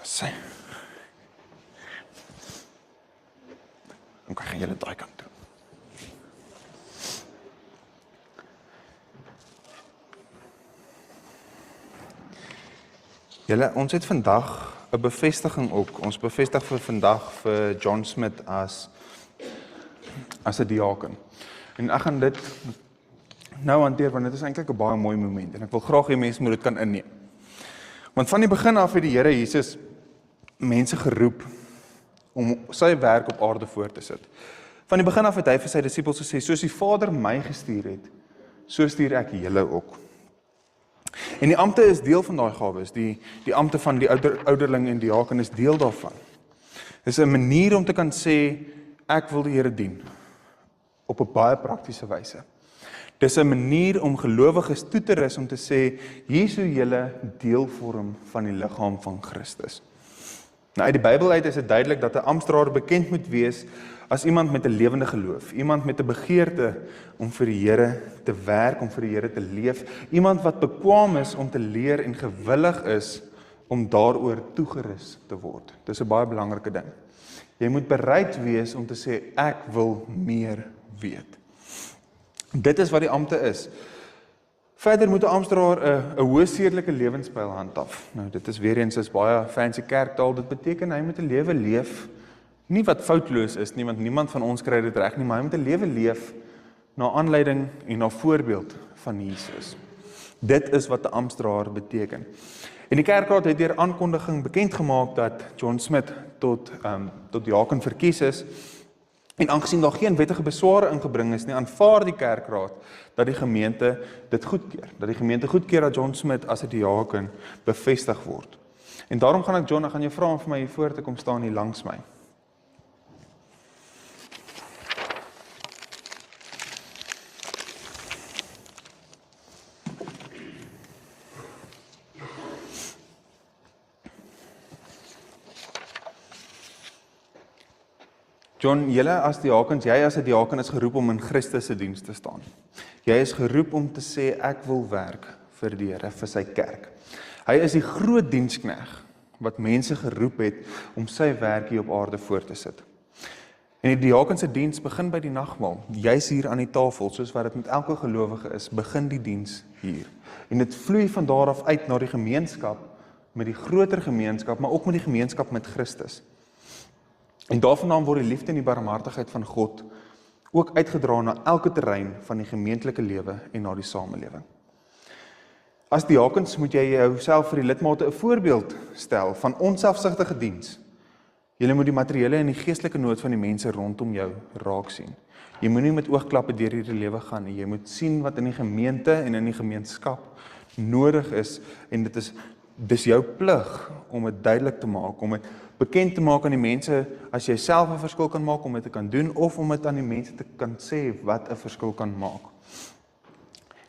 Sy. Dan gaan julle daai kant toe. Julle, ons het vandag 'n bevestiging ook. Ons bevestig vir vandag vir John Smith as 'n diaken. En ek gaan dit nou hanteer, want dit is eintlik 'n baie mooi moment. En ek wil graag hê mense moet dit kan inneem. Want van die begin af het die Here Jesus mense geroep om sy werk op aarde voort te sit. Van die begin af het hy vir sy disippels gesê, soos die Vader my gestuur het, so stuur ek julle ook. En die ampte is deel van daai gawes, die ampte van die ouderling en diaken is deel daarvan. Dit is 'n manier om te kan sê, ek wil die Here dien, op 'n baie praktiese wyse. Dit is 'n manier om gelowiges toe te rus om te sê, hier is hoe julle deel vorm van die liggaam van Christus. Nou uit die Bybel uit is dit duidelik dat 'n amptenaar bekend moet wees as iemand met 'n lewende geloof, iemand met 'n begeerte om vir die Here te werk, om vir die Here te leef, iemand wat bekwaam is om te leer en gewillig is om daaroor toegerus te word. Dis 'n baie belangrike ding. Jy moet bereid wees om te sê, ek wil meer weet. Dit is wat die ampte is. Verder moet 'n amptenaar 'n hoë sedelike lewenstyl handhaaf. Nou dit is weer eens is baie fancy kerktaal. Dit beteken hy moet 'n lewe leef, nie wat foutloos is nie, want niemand van ons kry dit reg nie, maar hy moet 'n lewe leef na aanleiding en na voorbeeld van Jesus. Dit is wat 'n amptenaar beteken. En die kerkraad het deur aankondiging bekend gemaak dat John Smith tot diaken verkies is. En aangesien daar geen wettige besware ingebring is nie, aanvaar die kerkraad dat die gemeente dit goedkeur. Dat die gemeente goedkeur dat John Smith as 'n diaken bevestig word. En daarom gaan ek gaan jou vra om vir my hier voor te kom staan hier langs my. John, julle as diakens, jy as 'n diaken is geroep om in Christus se diens te staan. Jy is geroep om te sê, ek wil werk vir die Here, vir sy kerk. Hy is die groot dienskneg wat mense geroep het om sy werk hier op aarde voort te sit. En die diaken se diens begin by die nagmaal. Jy's hier aan die tafel, soos wat dit met elke gelowige is, begin die diens hier. En dit vloei van daar af uit na die gemeenskap, met die groter gemeenskap, maar ook met die gemeenskap met Christus. En daarvandaan word die liefde en die barmhartigheid van God ook uitgedra na elke terrein van die gemeentelike lewe en na die samelewing. As diakens moet jy jouself vir die lidmate 'n voorbeeld stel van onselfsugtige diens. Jy moet die materiële en die geestelike nood van die mense rondom jou raak sien. Jy moenie met oogklappe deur hierdie lewe gaan nie. Jy moet sien wat in die gemeente en in die gemeenskap nodig is, en dis jou plig om dit duidelik te maak, om dit bekend te maak aan die mense, as jy self 'n verskil kan maak, om dit te kan doen, of om dit aan die mense te kan sê wat 'n verskil kan maak.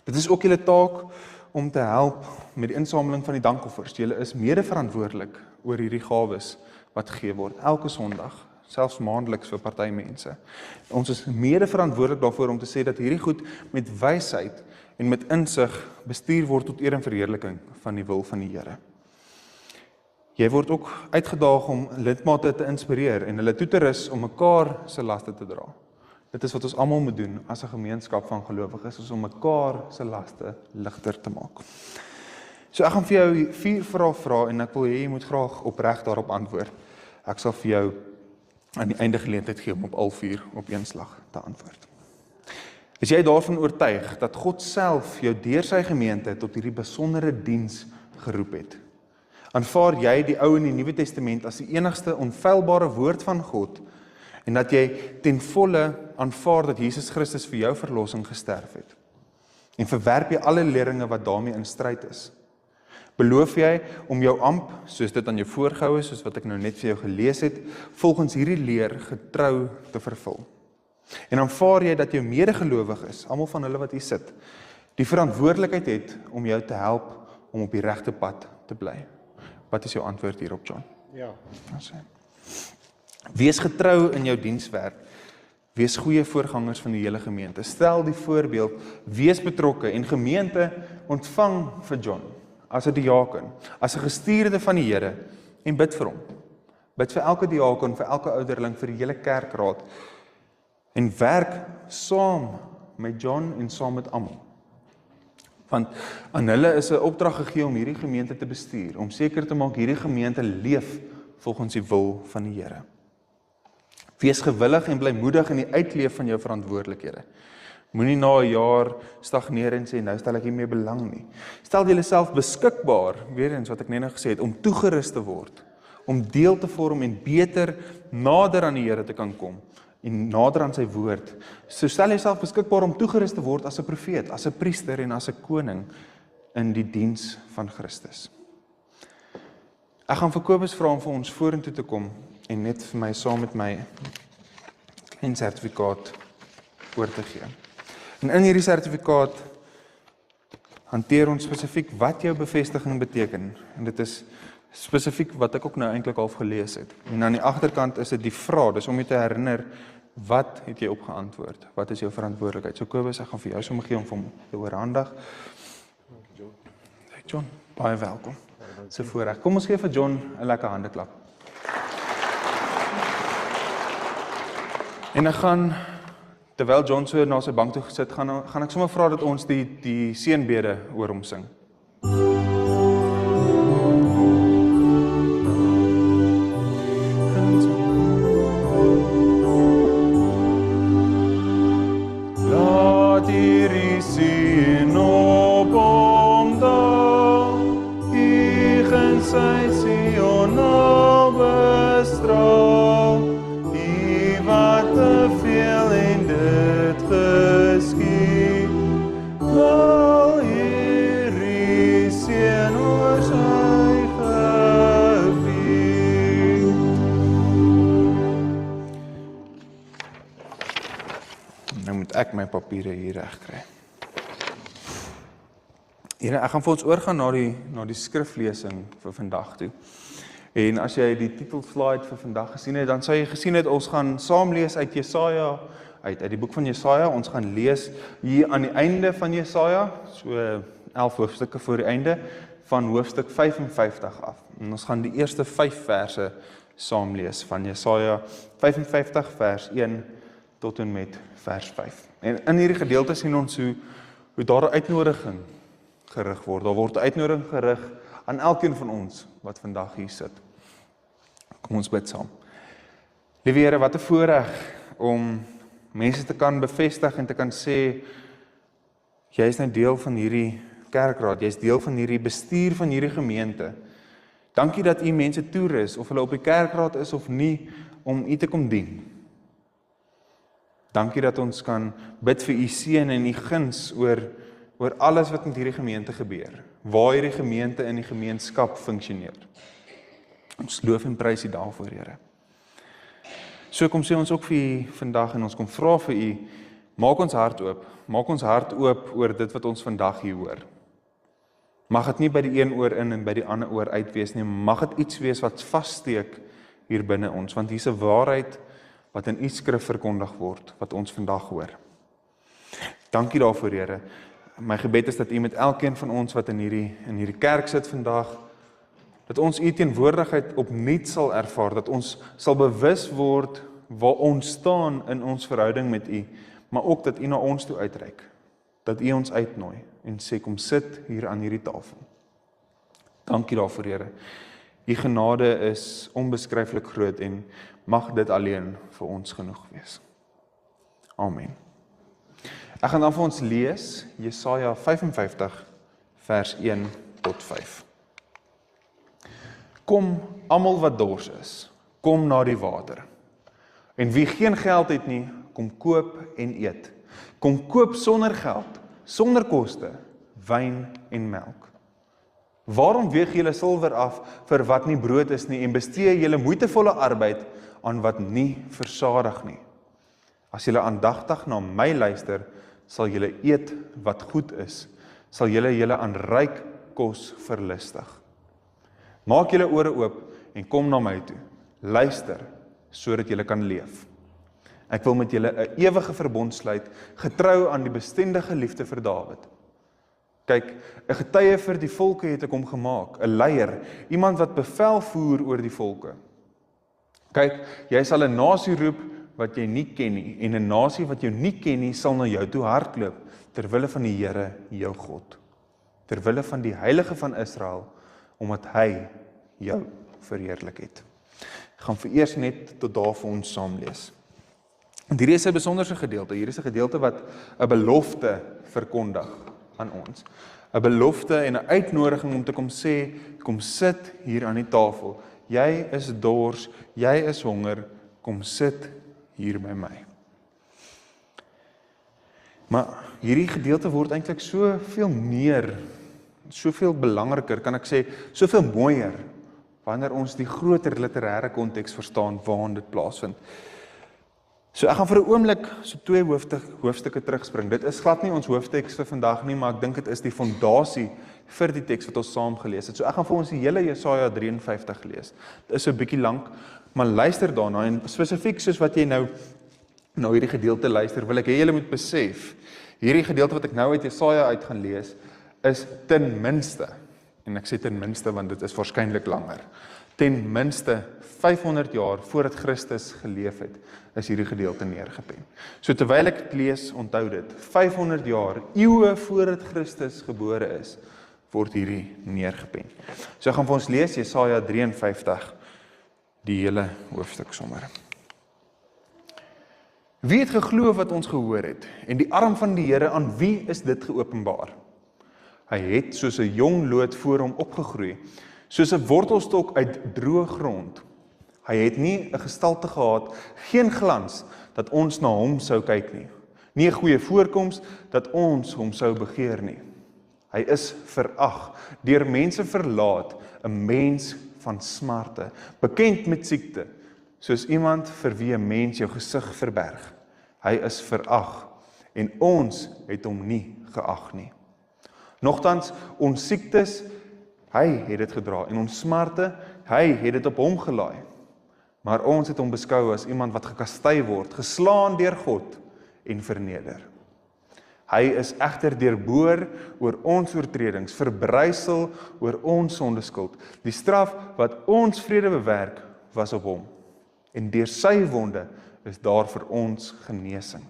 Dit is ook julle taak om te help met die insameling van die dankoffers. Julle is mede-verantwoordelik oor hierdie gawes wat gegee word, elke Sondag, selfs maandeliks vir party mense. Ons is mede-verantwoordelik daarvoor om te sê dat hierdie goed met wysheid en met insig bestuur word tot eer en verheerliking van die wil van die Here. Jy word ook uitgedaag om lidmate te inspireer en hulle toe te rus om mekaar se laste te dra. Dit is wat ons almal moet doen as 'n gemeenskap van gelowiges, is om mekaar se laste ligter te maak. So ek gaan vir jou 4 vrae vra en ek wil hê jy moet graag opreg daarop antwoord. Ek sal vir jou aan die einde geleentheid gee om op al 4 op een slag te antwoord. Is jy daarvan oortuig dat God self jou deur sy gemeente tot hierdie besondere diens geroep het? Aanvaar jy die Ou en die Nuwe Testament as die enigste onfeilbare woord van God, en dat jy ten volle aanvaar dat Jesus Christus vir jou verlossing gesterf het? En verwerp jy alle leringe wat daarmee in stryd is? Beloof jy om jou amp, soos dit aan jou voorgehou is, soos wat ek nou net vir jou gelees het, volgens hierdie leer getrou te vervul? En aanvaar jy dat jou medegelowiges, almal van hulle wat hier sit, die verantwoordelikheid het om jou te help om op die regte pad te bly? Wat is jou antwoord hierop, John? Ja. Wees getrou in jou dienswerk. Wees goeie voorgangers van die hele gemeente. Stel die voorbeeld, wees betrokke, en gemeente ontvang vir John as 'n diaken, as 'n gestuurde van die Here, en bid vir hom. Bid vir elke diakon, vir elke ouderling, vir die hele kerkraad. En werk saam met John en saam met almal. Want aan hulle is 'n opdrag gegee om hierdie gemeente te bestuur, om seker te maak hierdie gemeente leef volgens die wil van die Here. Wees gewillig en blymoedig in die uitleef van jou verantwoordelikhede. Moenie na 'n jaar stagneer en sê, nou stel ek nie meer belang nie. Stel jouself beskikbaar, weer eens wat ek net nou gesê het, om toegerus te word, om deel te vorm en beter nader aan die Here te kan kom, en nader aan sy woord. So stel jouself beskikbaar om toegerus te word as 'n profeet, as 'n priester en as 'n koning in die diens van Christus. Ek gaan vir Kobus vra om vir ons vorentoe te kom en net vir my saam met my klein sertifikaat oor te gee. En in hierdie sertifikaat hanteer ons spesifiek wat jou bevestiging beteken. En dit is spesifiek wat ek ook nou eintlik al gelees het. En aan die agterkant is dit die vraag, dis om jou te herinner, wat het jy opgeantwoord? Wat is jou verantwoordelikheid? So Kobus, ek gaan vir jou sommer gee om vir hom te oorhandig. John, baie welkom. Dis 'n voorreg. Kom ons gee vir John 'n lekker handeklap. En ek gaan, terwyl John so na sy bank toe gesit, gaan ek sommer vra dat ons die seënbede oor hom sing. Laat hierdie seën op hom daal, hier in sy Sion bestraal, die wat beveel en dit geskied, al hierdie seën oor sy gebied. Nou moet ek my papiere hier reg kry. Here, ek gaan vir ons oorgaan na die skriflesing vir vandag toe. En as jy die titelslide vir vandag gesien het, dan sou jy gesien het, ons gaan saam lees uit Jesaja, uit die boek van Jesaja. Ons gaan lees hier aan die einde van Jesaja, so 11 hoofstukke voor die einde, van hoofstuk 55 af. En ons gaan die eerste 5 verse saam lees, van Jesaja 55 vers 1 tot en met vers 5. En in hierdie gedeelte sien ons hoe daar 'n uitnodiging gerig word. Daar word 'n uitnodiging gerig aan elkeen van ons wat vandag hier sit. Kom ons bid saam. Liewe Here, wat 'n voorreg om mense te kan bevestig en te kan sê, jy is nou deel van hierdie kerkraad, jy is deel van hierdie bestuur van hierdie gemeente. Dankie dat u mense toerus, of hulle op die kerkraad is of nie, om u te kom dien. Dankie dat ons kan bid vir u seën en u guns oor alles wat met hierdie gemeente gebeur, waar hierdie gemeente in die gemeenskap funksioneer. Ons loof en prys u daarvoor, Here. So kom sê ons ook vir u vandag en ons kom vra vir u, maak ons hart oop oor dit wat ons vandag hier hoor. Mag dit nie by die een oor in en by die ander oor uit wees nie, mag dit iets wees wat vassteek hier binne ons, want hier is 'n waarheid wat in u skrif verkondig word, wat ons vandag hoor. Dankie daarvoor, Here. My gebed is dat u met elkeen van ons wat in hierdie kerk sit vandag, dat ons u teenwoordigheid opnuut sal ervaar, dat ons sal bewus word waar ons staan in ons verhouding met u, maar ook dat u na ons toe uitreik, dat u ons uitnooi en sê kom sit hier aan hierdie tafel. Dankie daarvoor, Here. U genade is onbeskryflik groot en mag dit alleen vir ons genoeg wees. Amen. Ek gaan dan vir ons lees Jesaja 55 vers 1 tot 5. Kom almal wat dors is, kom na die water. En wie geen geld het nie, kom koop en eet. Kom koop sonder geld, sonder koste, wyn en melk. Waarom weeg julle silwer af vir wat nie brood is nie en bestee julle moeitevolle arbeid aan wat nie versadig nie? As julle aandagtig na my luister, sal julle eet wat goed is, sal julle aan ryk kos verlustig. Maak julle ore oop en kom na my toe. Luister, sodat julle kan leef. Ek wil met julle 'n ewige verbond sluit, getrou aan die bestendige liefde vir Dawid. Kyk, 'n getuie vir die volke het ek hom gemaak, 'n leier, iemand wat bevel voer oor die volke. Kyk, jy sal 'n nasie roep wat jy nie ken nie, en 'n nasie wat jou nie ken nie, sal na jou toe hardloop, ter wille van die Here, jou God. Ter wille van die Heilige van Israel, omdat hy jou verheerlik het. Ek gaan vereers net tot daar vir ons saam lees. En hierdie is 'n besonderse gedeelte. Hier is 'n gedeelte wat 'n belofte verkondig aan ons. 'n Belofte en 'n uitnodiging om te kom sê, kom sit hier aan die tafel. Jy is dors, jy is honger, kom sit hier by my. Maar hierdie gedeelte word eintlik soveel meer, soveel belangriker, kan ek sê, soveel mooier, wanneer ons die groter literêre konteks verstaan waarin dit plaasvind. So ek gaan vir 'n oomblik so 2 hoofstukke terugspring. Dit is glad nie ons hoofteks vir vandag nie, maar ek dink dit is die fondasie vir die teks wat ons saam gelees het. So ek gaan vir ons die hele Jesaja 53 lees. Dit is so 'n bietjie lank, maar luister daarna en spesifiek soos wat jy nou hierdie gedeelte luister, wil ek hê julle moet besef, hierdie gedeelte wat ek nou uit Jesaja uit gaan lees, is ten minste, en ek sê ten minste want dit is waarskynlik langer, ten minste 500 jaar voordat Christus geleef het, is hierdie gedeelte neergepen. So terwyl ek dit lees, onthou dit, 500 jaar, eeue voordat Christus gebore is, word hierdie neergepen. So ek gaan vir ons lees Jesaja 53, die hele hoofstuk sommer. Wie het geglo wat ons gehoor het, en die arm van die Here, aan wie is dit geopenbaar? Hy het soos 'n jong loot voor hom opgegroei, soos 'n wortelstok uit droë grond. Hy het nie 'n gestalte gehad, geen glans, dat ons na hom sou kyk nie. Nie 'n goeie voorkoms, dat ons hom sou begeer nie. Hy is verag, deur mense verlaat, 'n mens van smarte, bekend met siekte, soos iemand vir wie 'n mens jou gesig verberg. Hy is verag, en ons het hom nie geag nie. Nogtans, ons siektes, hy het dit gedra, en ons smarte, hy het dit op hom gelaai. Maar ons het hom beskou as iemand wat gekastei word, geslaan deur God en verneder. Hy is egter deurboor oor ons oortredings, verbrysel oor ons sondeskuld. Die straf wat ons vrede bewerk, was op hom. En deur sy wonde is daar vir ons genesing.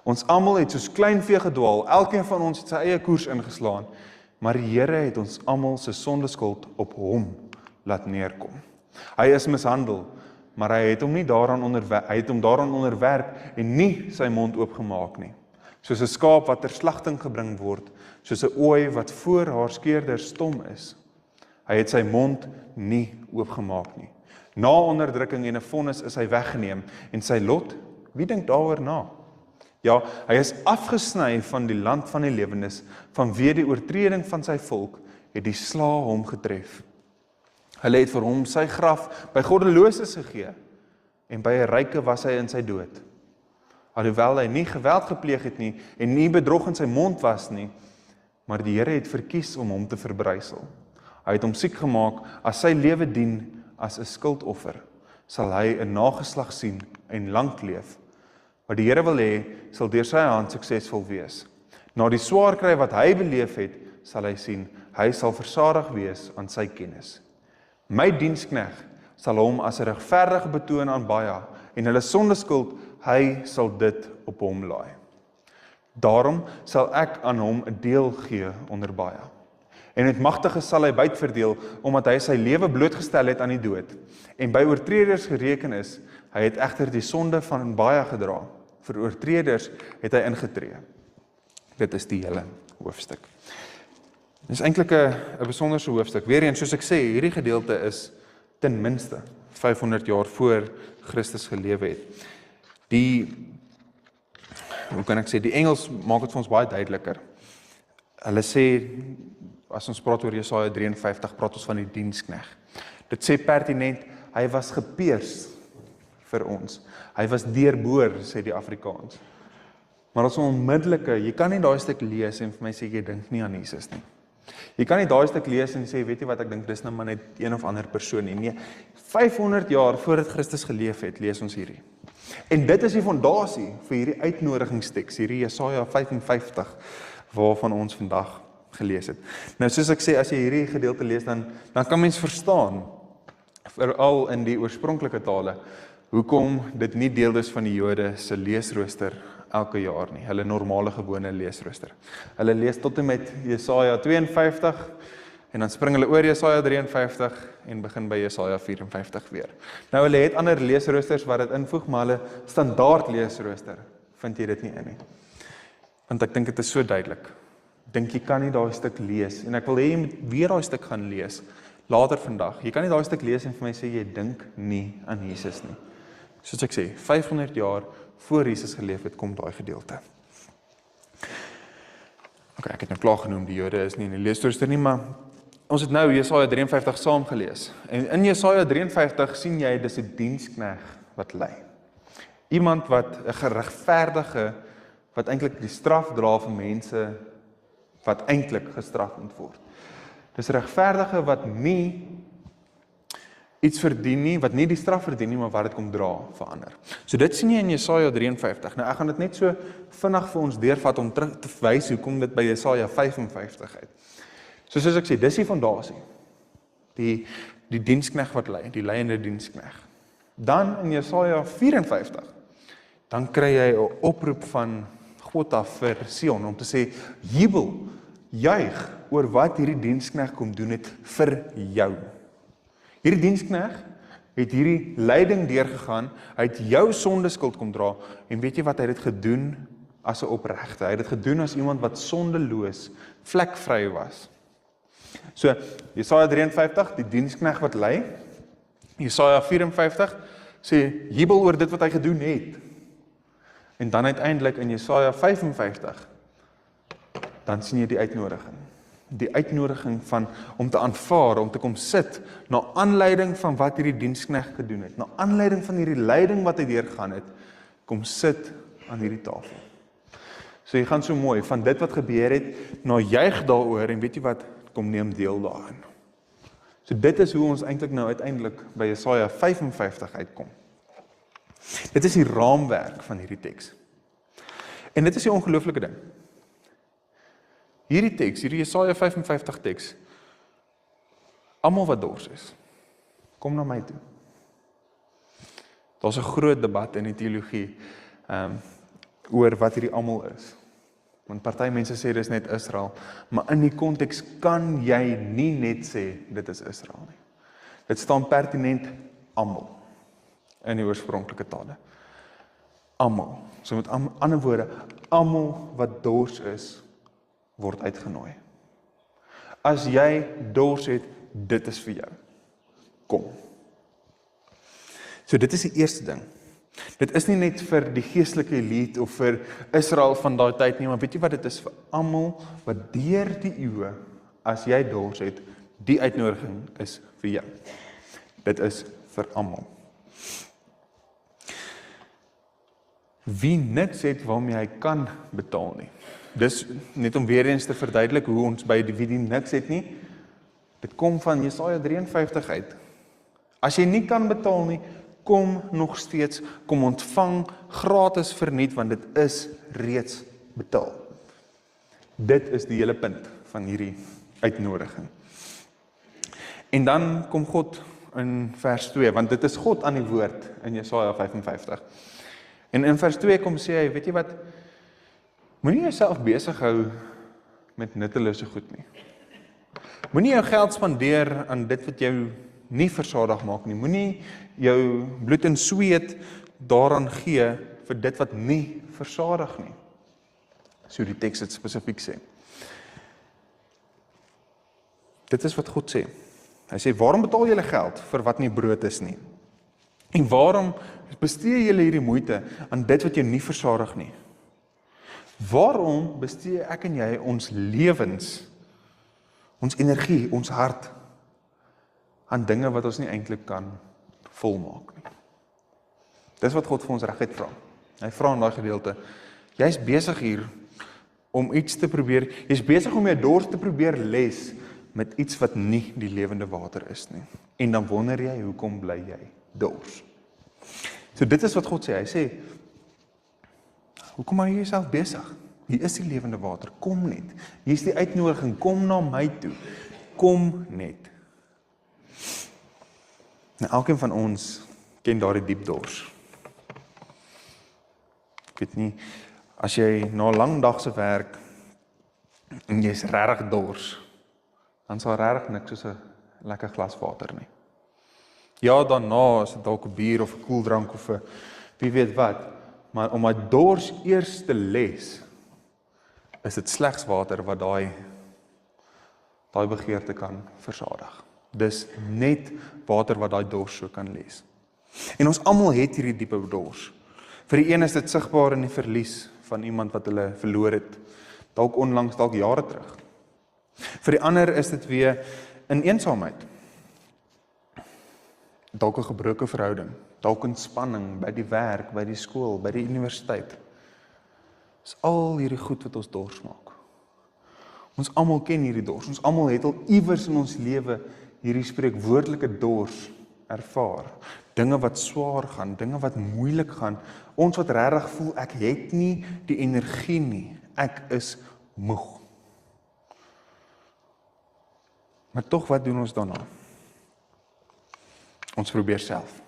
Ons almal het soos klein vee gedwaal, elkeen van ons het sy eie koers ingeslaan, maar die Here het ons almal se sondeskuld op hom laat neerkom. Hy is mishandel, maar hy het hom daaraan onderwerp en nie sy mond oopgemaak nie. Soos 'n skaap wat ter slagting gebring word, soos 'n ooi wat voor haar skeerder stom is. Hy het sy mond nie oopgemaak nie. Na onderdrukking en 'n vonnis is hy weggeneem, en sy lot, wie dink daaroor na? Ja, hy is afgesny van die land van die lewendes, vanweë die oortreding van sy volk, het die sla hom getref. Hulle het vir hom sy graf by goddeloses gegee, en by 'n ryke was hy in sy dood. Alhoewel hy nie geweld gepleeg het nie, en nie bedrog in sy mond was nie, maar die Here het verkies om hom te verbrysel. Hy het hom siek gemaak, as sy lewe dien as 'n skuldoffer, sal hy 'n nageslag sien en lank leef. Wat die Here wil hê, sal deur sy hand suksesvol wees. Na die swaar kry wat hy beleef het, sal hy sien, hy sal versadig wees aan sy kennis. My dienskneg sal hom as 'n regverdige betoon aan baie, en hulle sondeskuld, hy sal dit op hom laai. Daarom sal ek aan hom 'n deel gee onder baie. En met magtiges sal hy byt verdeel, omdat hy sy lewe blootgestel het aan die dood, en by oortreders gereken is. Hy het egter die sonde van baie gedra. Vir oortreders het hy ingetree. Dit is die hele hoofstuk. Dit is eintlik 'n besonderse hoofstuk. Weereens, soos ek sê, hierdie gedeelte is ten minste 500 jaar voor Christus gelewe het. Hoe kan ek sê, die Engels maak dit vir ons baie duideliker. Hulle sê, as ons praat oor Jesaja 53, praat ons van die dienskneg. Dit sê pertinent, hy was gepeers vir ons. Hy was deurboor, sê die Afrikaans. Maar as 'n onmiddellike, jy kan nie daai stuk lees en vir my sê, jy dink nie aan Jesus nie. Jy kan nie daai stuk lees en sê, weet jy wat, ek dink dis nou maar net een of ander persoon nie. Nee, 500 jaar voordat Christus geleef het, lees ons hierdie. En dit is die fondasie vir hierdie uitnodigingsteks, hierdie Jesaja 55, waarvan ons vandag gelees het. Nou soos ek sê, as jy hierdie gedeelte lees, dan kan mens verstaan, veral in die oorspronklike tale, hoekom dit nie deel is van die Jode se leesrooster elke jaar nie, hulle normale gewone leesrooster. Hulle lees tot en met Jesaja 52, en dan spring hulle oor Jesaja 53 en begin by Jesaja 54 weer. Nou hulle het ander leesroosters wat dit invoeg, maar hulle standaard leesrooster vind jy dit nie in nie. Want ek dink dit is so duidelik. Dink jy kan nie daai stuk lees, en ek wil hê jy moet weer daai stuk gaan lees, later vandag. Jy kan nie daai stuk lees en vir my sê, jy dink nie aan Jesus nie. Soos ek sê, 500 jaar voor Jesus geleef het, kom daai gedeelte. Ok, ek het nou klaar genoem, die Jode is nie in die leesrooster nie, maar ons het nou Jesaja 53 saam gelees. En in Jesaja 53 sien jy, dis 'n dienskneg wat lei. Iemand wat 'n geregverdige, wat eintlik die straf dra vir mense wat eintlik gestraf moet word. Dis 'n regverdige wat nie iets verdien nie, wat nie die straf verdien nie, maar wat dit kom dra vir ander. So dit sien jy in Jesaja 53. Nou ek gaan dit net so vinnig vir ons deurvat om terug te wys hoekom dit by Jesaja 55 uit. So soos ek sê, dis die fondasie. Die dienskneg wat lei, die leiende dienskneg. Dan in Jesaja 54, dan kry jy 'n oproep van God af vir Sion om te sê, jubel, juig oor wat hierdie dienskneg kom doen het vir jou. Hierdie dienskneg het hierdie lyding deurgegaan, hy het jou sondeskuld kom dra, en weet jy wat, hy het dit gedoen as 'n opregte, hy het dit gedoen as iemand wat sondeloos, vlekvry was. So, Jesaja 53, die dienskneg wat lei, Jesaja 54, sê, jubel oor dit wat hy gedoen het. En dan uiteindelik in Jesaja 55, dan sien jy die uitnodiging. Die uitnodiging van om te aanvaar, om te kom sit, na aanleiding van wat hierdie dienskneg gedoen het, na aanleiding van hierdie lyding wat hy deurgaan het, kom sit aan hierdie tafel. So jy gaan so mooi, van dit wat gebeur het, na juig daaroor, en weet jy wat, kom neem deel daarin. So dit is hoe ons eintlik nou uiteindelik by Jesaja 55 uitkom. Dit is die raamwerk van hierdie teks. En dit is die ongelooflike ding. Hierdie teks, hierdie Jesaja 55 teks, almal wat dors is, kom na my toe. Daar's 'n groot debat in die teologie oor wat hierdie almal is. Want party mense sê dis net Israel, maar in die konteks kan jy nie net sê dit is Israel nie. Dit staan pertinent almal in die oorspronklike tale. Almal. So met ander woorde, almal wat dors is, word uitgenooi. As jy dors het, dit is vir jou. Kom. So dit is die eerste ding. Dit is nie net vir die geestelike elite of vir Israel van daai tyd nie, maar weet jy wat, dit is vir almal wat deur die eeue, as jy dors het, die uitnodiging is vir jou. Dit is vir almal. Wie niks het waarmee hy kan betaal nie. Dis net om weer eens te verduidelik hoe ons by wie die niks het nie. Dit kom van Jesaja 53 uit. As jy nie kan betaal nie, kom nog steeds, kom ontvang gratis verniet, want dit is reeds betaal. Dit is die hele punt van hierdie uitnodiging. En dan kom God in vers 2, want dit is God aan die woord in Jesaja 55. En in vers 2 kom sê hy, weet jy wat, moenie jouself besig hou met nuttelose goed nie. Moenie jou geld spandeer aan dit wat jou nie versadig maak nie. Moenie jou bloed en sweet daaraan gee vir dit wat nie versadig nie. So die teks dit spesifiek sê. Dit is wat God sê. Hy sê, waarom betaal julle geld vir wat nie brood is nie? En waarom bestee julle hierdie moeite aan dit wat jou nie versadig nie? Waarom bestee ek en jy ons lewens, ons energie, ons hart, aan dinge wat ons nie eintlik kan volmaak nie? Dis wat God vir ons reguit vra. Hy vra in daai gedeelte, jy's besig hier om iets te probeer, jy's besig om jou dors te probeer les met iets wat nie die lewende water is nie. En dan wonder jy, hoekom bly jy dors? So dit is wat God sê, hy sê, hoekom hou jy jouself besig? Hier is die lewende water, kom net. Hier is die uitnodiging, kom na my toe. Kom net. Nou, elkeen van ons ken daardie diep dors. Ek weet nie, as jy na 'n lang dag se werk en jy's regtig dors, dan sal regtig niks soos 'n lekker glas water nie. Ja, daarna is dit dalk 'n bier of 'n koeldrank of 'n wie weet wat, maar om my dors eers te les, is dit slegs water wat daai begeerte kan versadig. Dis net water wat daai dors so kan les. En ons almal het hierdie diepe dors. Vir die een is dit sigbaar in die verlies van iemand wat hulle verloor het, dalk onlangs, dalk jare terug. Vir die ander is dit weer in eensaamheid. Dalk 'n gebroke verhouding, dalk in spanning by die werk, by die skool, by die universiteit. Dis al hierdie goed wat ons dors maak. Ons almal ken hierdie dors. Ons almal het al iewers in ons lewe hierdie spreekwoordelike dors ervaar. Dinge wat swaar gaan, dinge wat moeilik gaan. Ons wat regtig voel, ek het nie die energie nie. Ek is moeg. Maar tog, wat doen ons daarna? Ons probeer self.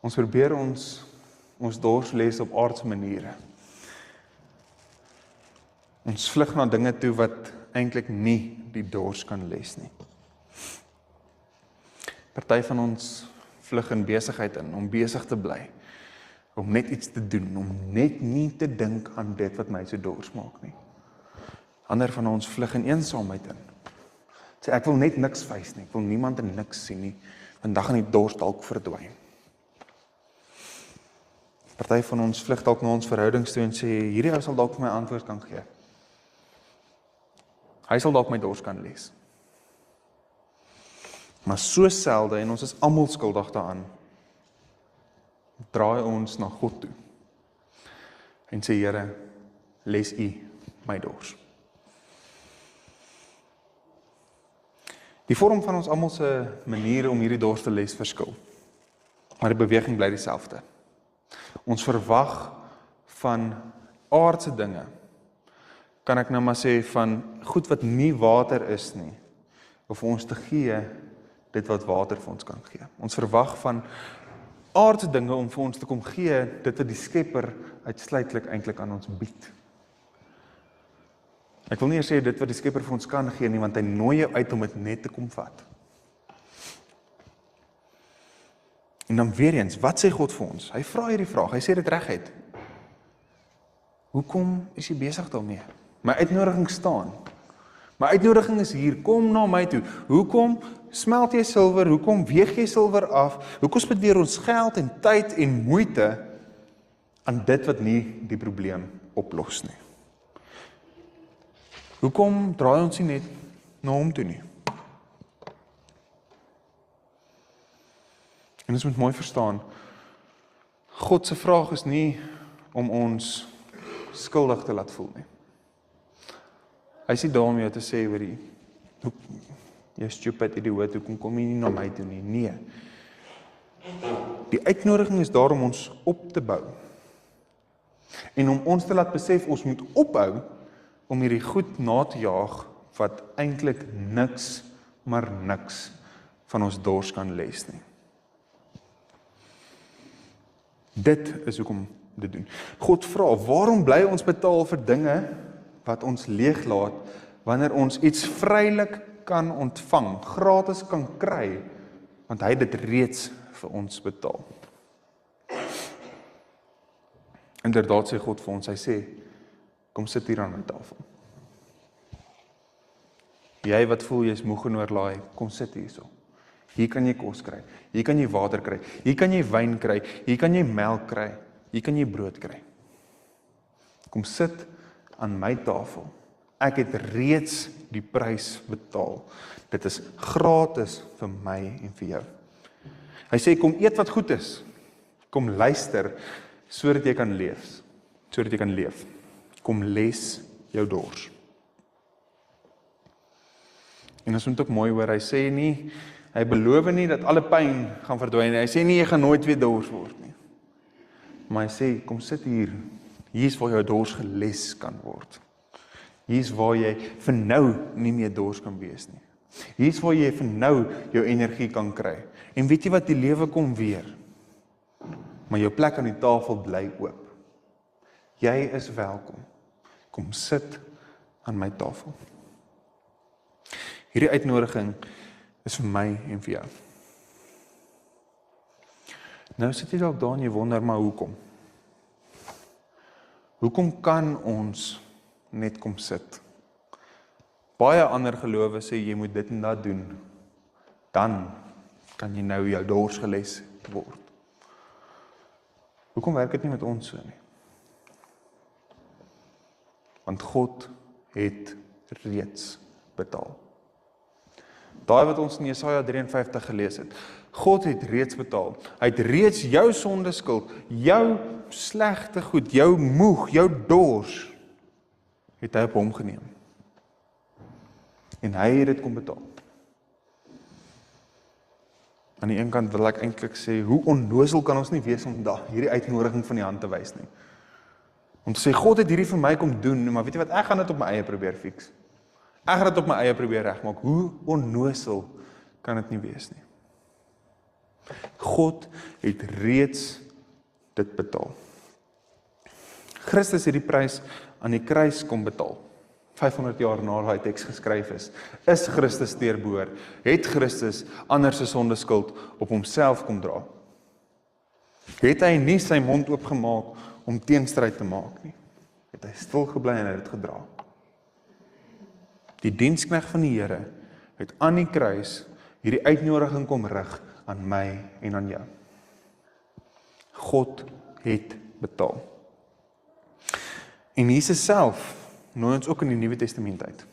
Ons probeer ons dors les op aardse maniere. Ons vlug na dinge toe wat eintlik nie die dors kan les nie. Party van ons vlug in besigheid in, om besig te bly, om net iets te doen, om net nie te dink aan dit wat my so dors maak nie. Ander van ons vlug in eensaamheid in. Sê, ek wil net niks face nie, ek wil niemand en niks sien nie, vandag gaan die dors dalk verdwyn. Party van ons vlug dalk na ons verhoudings toe en sê, hierdie ou sal dalk vir my antwoord kan gee. Hy sal dalk my dors kan les. Maar so selde, en ons is almal skuldig daaraan, draai ons na God toe en sê, Here, les U my dors. Die vorm van ons almal se maniere om hierdie dors te les verskil, maar die beweging bly dieselfde. Ons verwag van aardse dinge, kan ek nou maar sê, van goed wat nie water is nie, of ons te gee, dit wat water vir ons kan gee. Ons verwag van aardse dinge om vir ons te kom gee, dit wat die Skepper uitsluitlik eintlik aan ons bied. Ek wil nie eers sê dit wat die Skepper vir ons kan gee nie, want hy nooi jou uit om dit net te kom vat. En dan weer eens, wat sê God vir ons? Hy vra hierdie vraag, hy sê dit reguit. Hoekom is jy besig daarmee? My uitnodiging staan. My uitnodiging is hier, kom na my toe. Hoekom smelt jy silwer? Hoekom weeg jy silwer af? Hoekom spandeer ons geld en tyd en moeite aan dit wat nie die probleem oplos nie? Hoekom draai ons nie net na hom toe nie? En ons moet mooi verstaan, God se vraag is nie om ons skuldig te laat voel nie. Hy sê daar om jou te sê, jy stupid idioot, hoekom kom jy nie na my toe nie? Nee. Die uitnodiging is daar om ons op te bou. En om ons te laat besef, ons moet ophou om hierdie goed na te jaag, wat eintlik niks, maar niks van ons dors kan les nie. Dit is hoekom dit doen. God vra, waarom bly ons betaal vir dinge wat ons leeglaat, wanneer ons iets vrylik kan ontvang, gratis kan kry, want hy het dit reeds vir ons betaal. Inderdaad sê God vir ons, hy sê, kom sit hier aan my tafel. Jy wat voel jy is moeg en oorlaai, kom sit hierso. Hier kan jy kos kry, hier kan jy water kry, hier kan jy wyn kry, hier kan jy melk kry, hier kan jy brood kry. Kom sit aan my tafel. Ek het reeds die prys betaal. Dit is gratis vir my en vir jou. Hy sê, kom eet wat goed is. Kom luister, sodat jy kan leef. Sodat jy kan leef. Kom les jou dors. En ons moet ook mooi hoor, hy sê nie, hy beloof nie dat alle pyn gaan verdwyn. Hy sê nie, jy gaan nooit weer dors word nie. Maar hy sê, kom sit hier Hier is waar jou dors geles kan word. Hier is waar jy vir nou nie meer dors kan wees nie. Hier is waar jy vir nou jou energie kan kry. En weet jy wat, die lewe kom weer. Maar jou plek aan die tafel bly oop. Jy is welkom. Kom sit aan my tafel. Hierdie uitnodiging is vir my en vir jou. Nou sit jy dalk daar en jy wonder, maar hoekom? Hoekom kan ons net kom sit? Baie ander gelowe sê jy moet dit en dat doen. Dan kan jy nou jou dors geles word. Hoekom werk dit nie met ons so nie? Want God het reeds betaal. Daai wat ons in Jesaja 53 gelees het. God het reeds betaal. Hy het reeds jou sondeskuld, jou slegte goed, jou moeg, jou dors, het hy op hom geneem. En hy het dit kom betaal. Aan die een kant wil ek eintlik sê, hoe onnozel kan ons nie wees om hierdie uitnodiging van die hand te wys nie. Om te sê, God het hierdie vir my kom doen, maar weet jy wat, ek gaan dit op my eie probeer fix. Ek gaan dit op my eie probeer regmaak. Hoe onnozel kan dit nie wees nie. God het reeds dit betaal. Christus het die prys aan die kruis kom betaal. 500 jaar na daai teks geskryf is Christus teerboor, het Christus ander se sondeskuld op homself kom dra. Het hy nie sy mond oopgemaak om teenstryd te maak nie. Het hy stil gebly en het dit gedra. Die diensknegt van die Here het aan die kruis hierdie uitnodiging kom rig aan my en aan jou. God het betaal. En Jesus self nooi ons ook in die Nuwe Testament uit.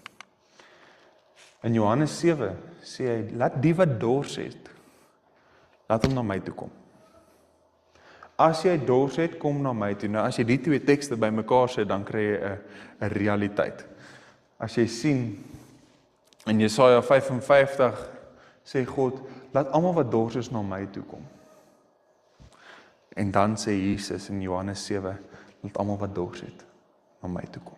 In Johannes 7 sê hy, laat die wat dors het, laat hom na my toe kom. As jy dors het, kom na my toe. Nou as jy die twee tekste by mekaar sit, dan kry jy 'n realiteit. As jy sien, in Jesaja 55 sê God, laat almal wat dors is na my toe kom. En dan sê Jesus in Johannes 7, laat almal wat dors het, na my toe kom.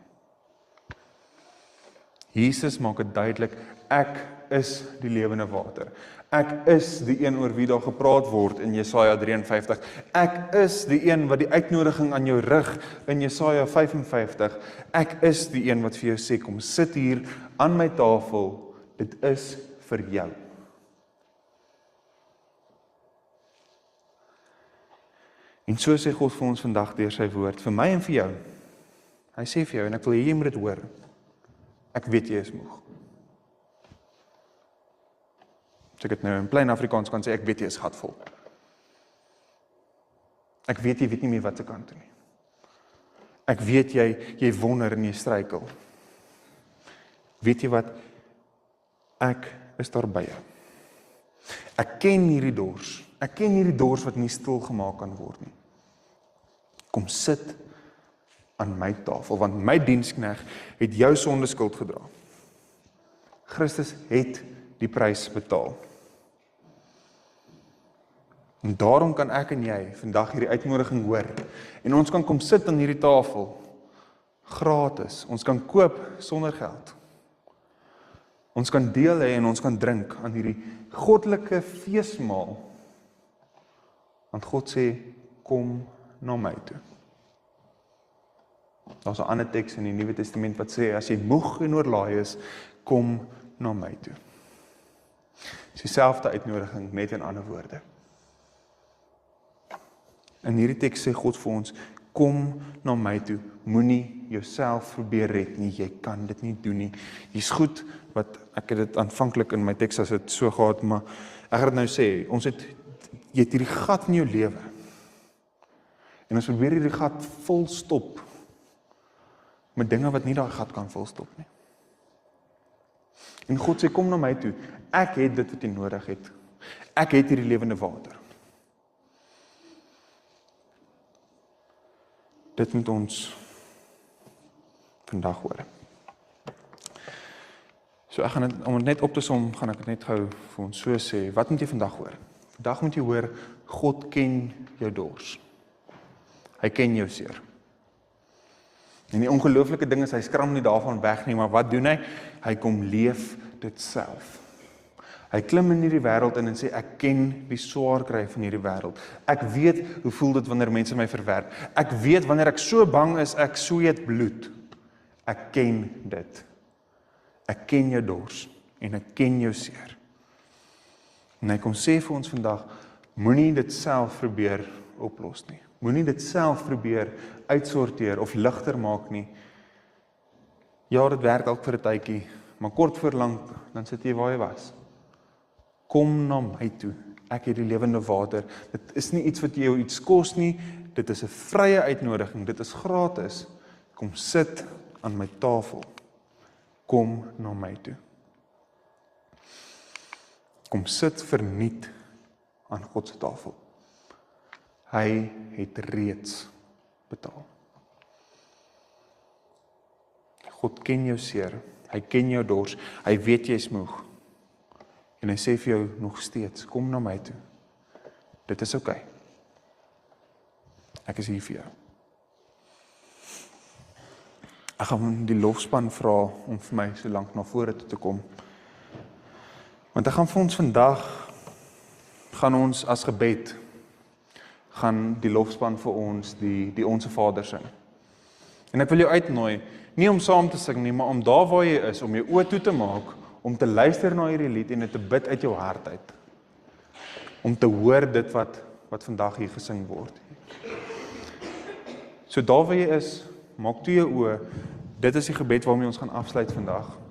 Jesus maak dit duidelik, ek is die lewende water. Ek is die een oor wie daar gepraat word in Jesaja 53. Ek is die een wat die uitnodiging aan jou rig in Jesaja 55. Ek is die een wat vir jou sê, kom sit hier aan my tafel, dit is vir jou. En so sê God vir ons vandag deur sy woord, vir my en vir jou. Hy sê vir jou, en ek wil hê jy moet dit hoor, ek weet jy is moeg. As ek dit nou in plain Afrikaans kan sê, ek weet jy is gatvol. Ek weet jy weet nie meer wat se kant toe nie. Ek weet jy wonder en jy struikel. Weet jy wat? Ek is daar by jou. Ek ken hierdie dors. Ek ken hierdie dors wat nie stil gemaak kan word nie. Kom sit aan my tafel, want my diensknegt het jou sondeskuld gedra. Christus het die prys betaal. En daarom kan ek en jy vandag hierdie uitnodiging hoor. En ons kan kom sit aan hierdie tafel, gratis. Ons kan koop sonder geld. Ons kan deel hê en ons kan drink aan hierdie goddelike feesmaal. Want God sê, kom na my toe. Daar's 'n ander teks in die Nuwe Testament wat sê, as jy moeg en oorlaai is, kom na my toe. Dis dieselfde uitnodiging, net in ander woorde. In hierdie teks sê God vir ons, kom na my toe, moenie jouself probeer red nie, jy kan dit nie doen nie. Jy's goed, wat ek het dit aanvanklik in my teks as dit so gehad, maar ek gaan dit nou sê, jy het hierdie gat in jou lewe. En ons probeer hierdie gat volstop met dinge wat nie daai gat kan volstop nie. En God sê, kom na my toe, ek het dit wat jy nodig het. Ek het hierdie lewende water. Dit moet ons vandag hoor. So ek gaan dit, om het net op te som, gaan ek dit net gou vir ons so sê, wat moet jy vandag hoor? Vandag moet jy hoor, God ken jou dors. Hy ken jou seer. En die ongelooflike ding is, hy skram nie daarvan weg nie, maar wat doen hy? Hy kom leef dit self. Hy klim in hierdie wêreld in en sê, ek ken die swaar kry van hierdie wêreld. Ek weet hoe voel dit wanneer mense my verwerp. Ek weet wanneer ek so bang is, ek sweet bloed. Ek ken dit. Ek ken jou dors en ek ken jou seer. En hy kom sê vir ons vandag, moenie dit self probeer oplos nie. Moenie dit self probeer uitsorteer of ligter maak nie. Ja, dit werk dalk vir 'n tydjie, maar kort voor lank, dan sit jy waar jy was. Kom na my toe, ek het die lewende water. Dit is nie iets wat jou iets kos nie, dit is 'n vrye uitnodiging, dit is gratis. Kom sit aan my tafel. Kom na my toe. Kom sit verniet aan God se tafel. Hy het reeds betaal. God ken jou seer, hy ken jou dors, hy weet jy is moeg. En hy sê vir jou nog steeds, kom na my toe. Dit is oukei. Ek is hier vir jou. Ek gaan die lofspan vra om vir my so lank na vore toe te kom. Want ek gaan vir ons vandag, gaan ons as gebed, gaan die lofspan vir ons, die Onse Vader sing. En ek wil jou uitnooi, nie om saam te sing nie, maar om daar waar jy is, om jou oë toe te maak, om te luister na hierdie lied en dit te bid uit jou hart uit. Om te hoor dit wat vandag hier gesing word. So daar waar jy is, maak toe jou oë, dit is die gebed waarmee ons gaan afsluit vandag.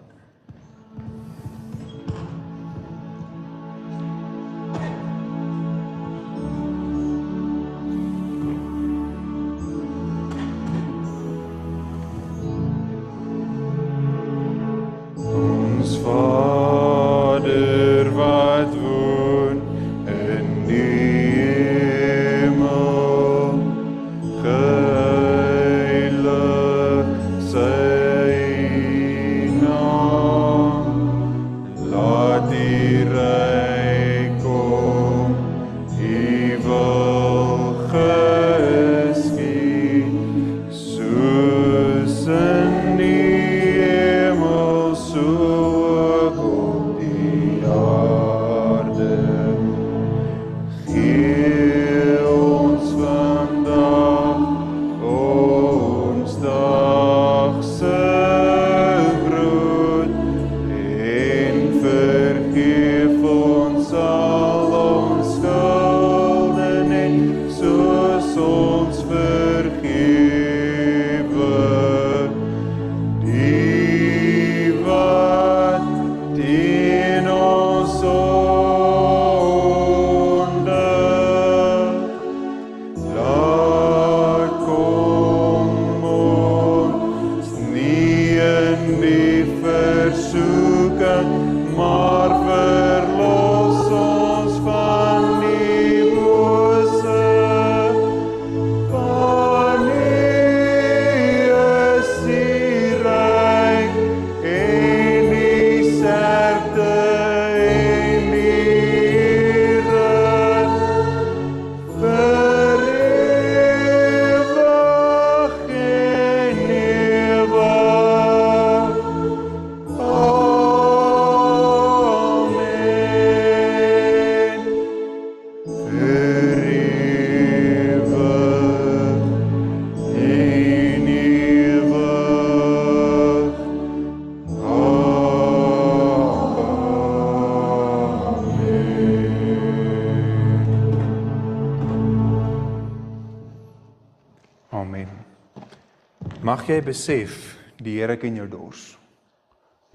Mag jy besef, die Here ken jou dors.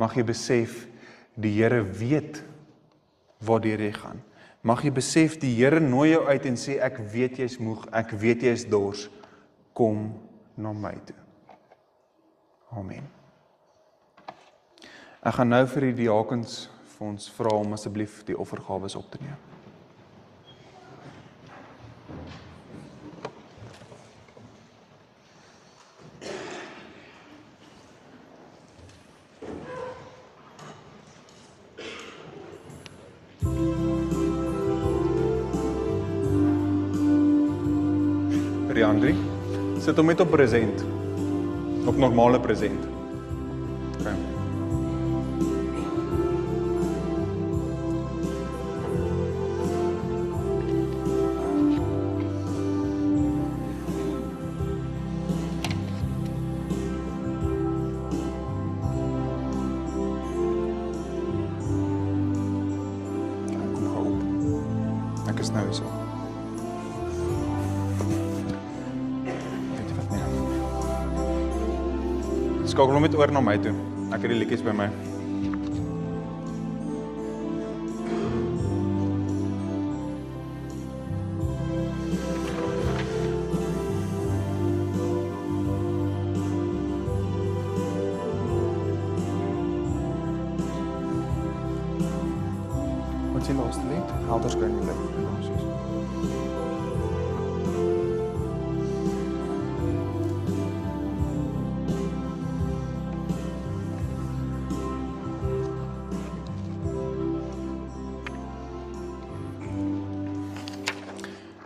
Mag jy besef, die Here weet waardeur jy gaan. Mag jy besef, die Here nooi jou uit en sê, ek weet jy is moeg, ek weet jy is dors, kom na my toe. Amen. Ek gaan nou vir die diakens vir ons vra om asseblief die offergawes op te neem. Andri, sit hom met op present. Of normale present? Okay. Kom gou op. Ek is nou hier so. Weet jy wat nie? Skakel hom net oor na my toe. Ek het die liedjies by my. Wat is die laaste lied? Helder skyn die lig.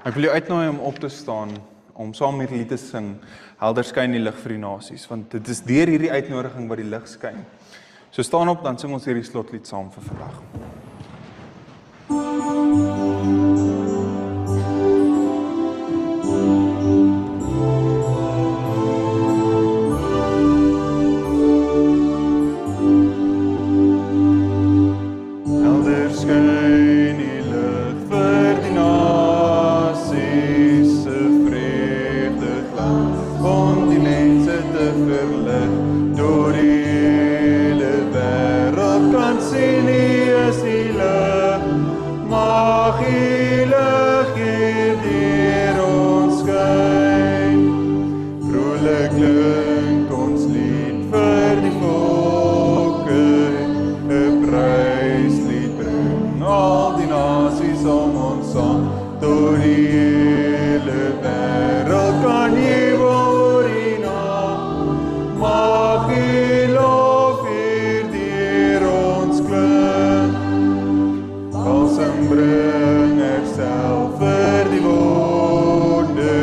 Ek wil jou uitnooi om op te staan, om saam met hierdie lied te sing, helder skyn die lig vir die nasies, want dit is deur hierdie uitnodiging wat die lig skyn. So staan op, dan sing ons hierdie slotlied saam vir vandag. Helder skyn die lig vir die nasies, se vreugde glans, om die mense te verlig, deur die hele wêreld kan sien, hy is die lig, mag die lig hier deur ons skyn. Vrolik klink ons lied vir die volke, 'n pryslied bring al die nasies om ons saam, deur die hele wêreld kan jubel die naam, mag die lof hier deur ons klink. Balsam bring herstel vir die wonde,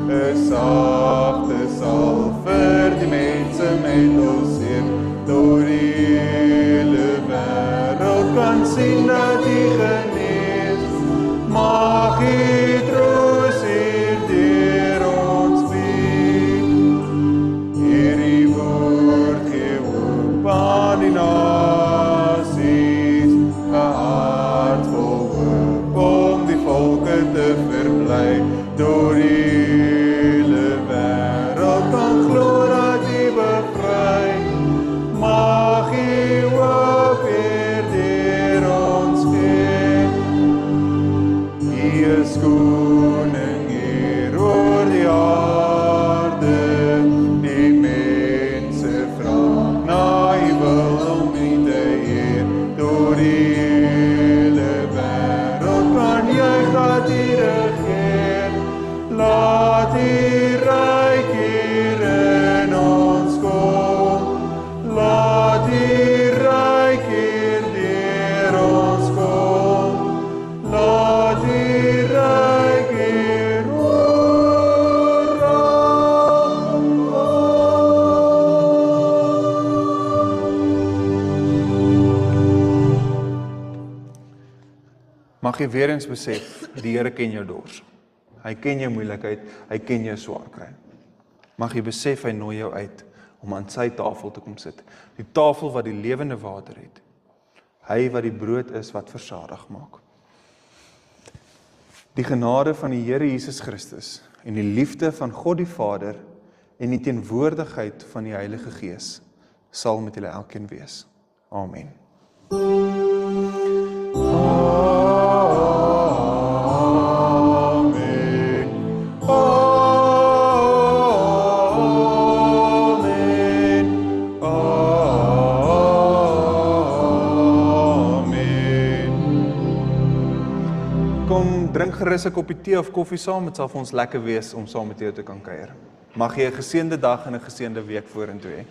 'n sagte salf vir die mense met ons Heer, deur die hele wêreld kan sien dat die genees, mag die troos hier deur ons bied. Hierdie woord gee hoop aan die nasies, 'n hart vol hoop om die volke te verbly, deur die hele wêreld kan glo dat die bevry, mag die hoop weer deur ons gee. Hy is koning hier oor die aarde, die mense vra na hy wil om nie te eer, deur die hele wêreld kan juig dat hy regeer, laat die ryk hier in ons kom, laat die ryk hier deur ons kom, laat die ryk hier oral kom. Mag jy weer eens besef, die Here ken jou dors. Hy ken jou moeilikheid, hy ken jou swaar kry. Mag jy besef, hy nooi jou uit om aan sy tafel te kom sit. Die tafel wat die lewende water het. Hy wat die brood is wat versadig maak. Die genade van die Here Jesus Christus en die liefde van God die Vader en die teenwoordigheid van die Heilige Gees sal met julle elkeen wees. Amen. Drink gerus 'n koppie tee of koffie saam, dit sal vir ons lekker wees om saam met jou te kan kuier. Mag jy 'n geseënde dag en 'n geseënde week vorentoe hê.